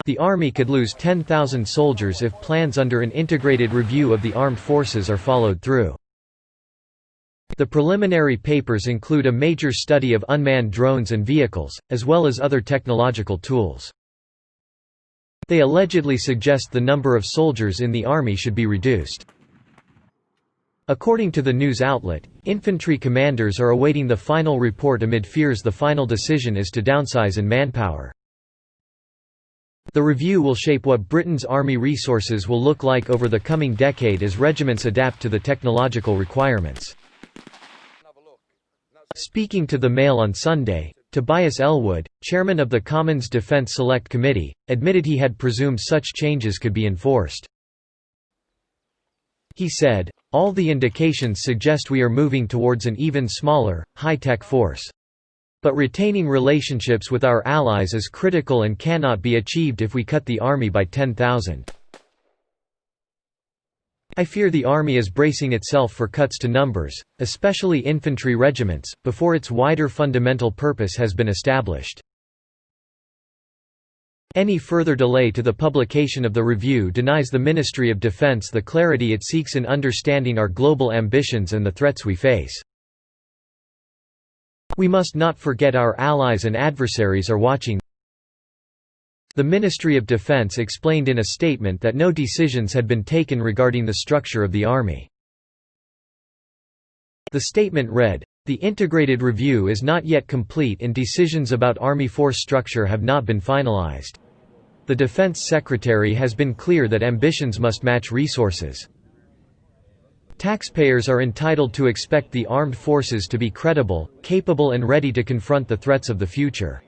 The Army could lose 10,000 soldiers if plans under an integrated review of the armed forces are followed through. The preliminary papers include a major study of unmanned drones and vehicles, as well as other technological tools. They allegedly suggest the number of soldiers in the Army should be reduced. According to the news outlet, infantry commanders are awaiting the final report amid fears the final decision is to downsize in manpower. The review will shape what Britain's army resources will look like over the coming decade as regiments adapt to the technological requirements. Speaking to the Mail on Sunday, Tobias Ellwood, chairman of the Commons Defence Select Committee, admitted he had presumed such changes could be enforced. He said, "All the indications suggest we are moving towards an even smaller, high-tech force. But retaining relationships with our allies is critical and cannot be achieved if we cut the army by 10,000. I fear the army is bracing itself for cuts to numbers, especially infantry regiments, before its wider fundamental purpose has been established." Any further delay to the publication of the review denies the Ministry of Defence the clarity it seeks in understanding our global ambitions and the threats we face. We must not forget our allies and adversaries are watching. The Ministry of Defence explained in a statement that no decisions had been taken regarding the structure of the Army. The statement read, "The integrated review is not yet complete and decisions about Army force structure have not been finalized. The Defense Secretary has been clear that ambitions must match resources. Taxpayers are entitled to expect the armed forces to be credible, capable and ready to confront the threats of the future."